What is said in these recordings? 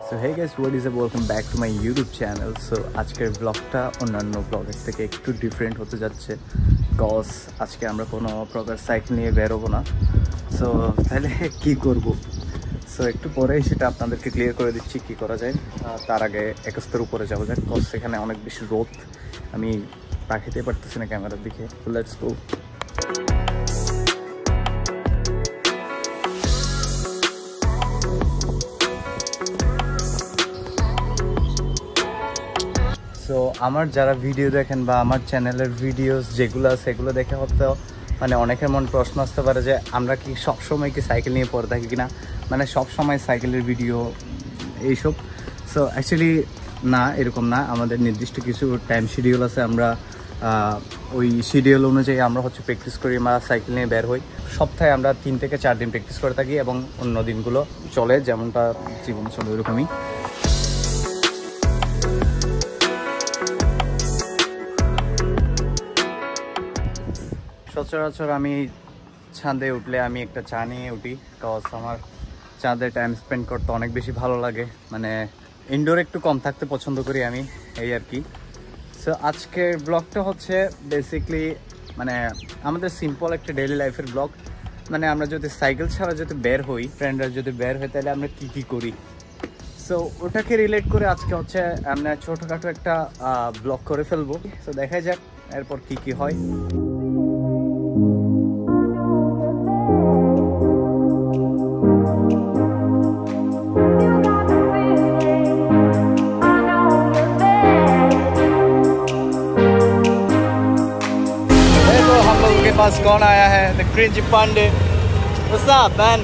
So hey guys, what is welcome back to my YouTube channel. So আজকের ব্লগটা অন্যান্য ব্লগের থেকে একটু ডিফারেন্ট হতে যাচ্ছে, বিকজ আজকে আমরা কোনো প্রকার সাইকেল নিয়ে বেরোবো না। সো তাহলে কী করব? সো একটু পরেই সেটা আপনাদেরকে ক্লিয়ার করে দিচ্ছি কী করা যায়। তার আগে একস্তর উপরে যাওয়া যায়, বিকজ সেখানে অনেক বেশি রোদ, আমি তাকাতে পারতেছি না ক্যামেরার দিকে। Let's go. সো আমার যারা ভিডিও দেখেন বা আমার চ্যানেলের ভিডিওস যেগুলো সেগুলো দেখে হয়তো মানে অনেকের মন প্রশ্ন আসতে পারে যে আমরা কি সবসময় কি সাইকেল নিয়ে পড়ে থাকি কিনা, মানে সবসময় সাইকেলের ভিডিও এইসব। সো অ্যাকচুয়ালি না, এরকম না। আমাদের নির্দিষ্ট কিছু টাইম শিডিউল আছে, আমরা ওই শিডিউল অনুযায়ী আমরা প্র্যাকটিস করি, আমরা সাইকেল নিয়ে বের হই। সপ্তাহে আমরা 3 থেকে 4 দিন প্র্যাকটিস করে থাকি এবং অন্য দিনগুলো চলে যেমনটা জীবন চলে ওরকমই। সচরাচর আমি ছাদে উঠলে আমি একটা চা নিয়ে উঠি, বিকজ আমার চাঁদে টাইম স্পেন্ড করতে অনেক বেশি ভালো লাগে। মানে ইনডোর একটু কম থাকতে পছন্দ করি আমি, এই আর কি। সো আজকের ব্লগটা বেসিকলি মানে আমাদের সিম্পল একটা ডেইলি লাইফের ব্লগ। মানে আমরা যদি সাইকেল ছাড়া যদি বের হই, ফ্রেন্ডরা যদি বের হই, তাহলে আমরা কী কী করি। সো ওটাকে রিলেট করে আজকে আমরা ছোটোখাটো একটা ব্লগ করে ফেলবো। সো দেখা যাক এরপর কী কী হয়। पास कौन आया है? The cringe Pandey. What's up, man?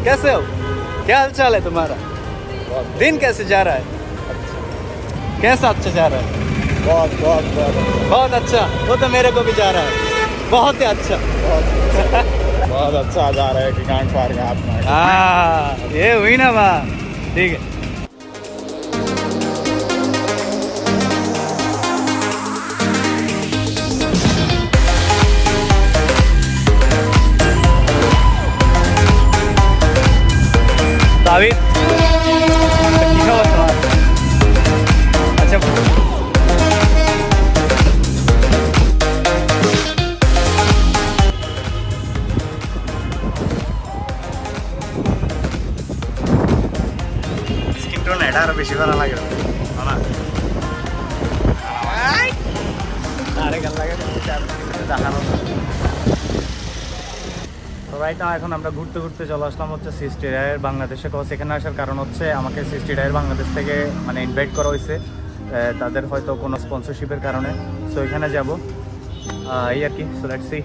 कैसे हो? क्या हाल चाल है तुम्हारा? दिन कैसे जा रहा है? कैसा अच्छा जा रहा है? बहुत अच्छा। वो तो मेरे को भी जा रहा है, बहुत ही अच्छा। बहुत अच्छा जा रहा है कि कांड पार का आप। हाँ, ये हुई ना बात। ठीक है। दाविद, কি খবর তোমার? আচ্ছা, স্কিন টোন এটা আরো বেশি ভালো লাগে না? আরে গাল লাগে দেখানো। তো রাইট নাও এখন আমরা ঘুরতে ঘুরতে চলে আসলাম সিএসটি টায়ার বাংলাদেশে। এখানে আসার কারণ আমাকে সিএসটি টায়ার বাংলাদেশ থেকে মানে ইনভাইট করা হয়েছে, তাদের হয়তো কোনো স্পন্সরশিপের কারণে। সো এখানে যাব, এই আর কি। So let's see.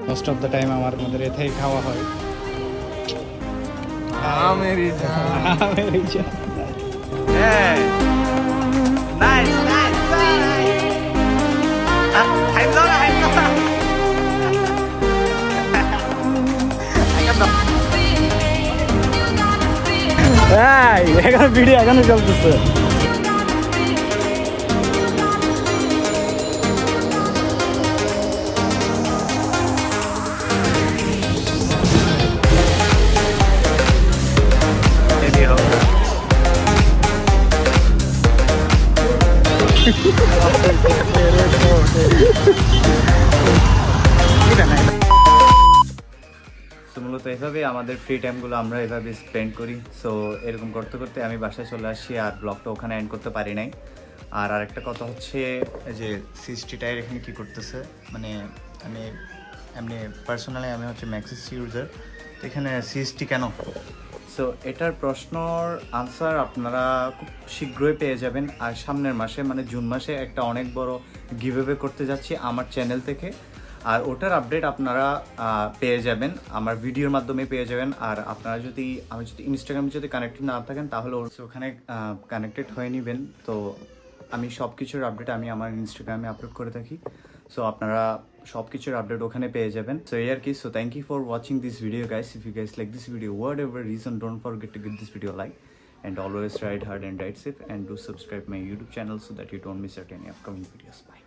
Most of the time আমাদের এতেই খাওয়া হয়। মেরি জান, মেরি জান। হ্যাঁ, নাইস নাইস। এখন ভিডিও এখনো চলতেছে। মূলত এভাবে আমাদের ফ্রি টাইমগুলো আমরা এভাবে স্পেন্ড করি। সো এরকম করতে করতে আমি বাসায় চলে আসি, আর ব্লগটা ওখানে এন্ড করতে পারি নাই। আর আরেকটা কথা যে সিএসটি টায়ার এখানে কী করতেছে, মানে আমি এমনি পার্সোনালি আমি ম্যাক্সিস ইউজার, তো এখানে সিএসটি কেন? সো এটার প্রশ্নর আনসার আপনারা খুব শীঘ্রই পেয়ে যাবেন। আর সামনের মাসে মানে জুন মাসে একটা অনেক বড় গিভঅ্যাওয়ে করতে যাচ্ছি আমার চ্যানেল থেকে, আর ওটার আপডেট আপনারা পেয়ে যাবেন আমার ভিডিওর মাধ্যমে পেয়ে যাবেন। আর আপনারা আমি যদি ইনস্টাগ্রামে যদি কানেক্টেড না থাকেন তাহলে ওখানে কানেক্টেড হয়ে নেবেন। তো আমি সব কিছুর আপডেট আমি আমার ইনস্টাগ্রামে আপলোড করে থাকি। সো আপনারা সব কিছুর আপডেট ওখানে পেয়ে যাবেন। সো এই আর কি। So thank you for watching this video guys. If you guys like this video, whatever reason, don't forget to give this video a like, and always ride hard and ride safe, and do subscribe my YouTube channel so that you don't miss out any upcoming videos. Bye.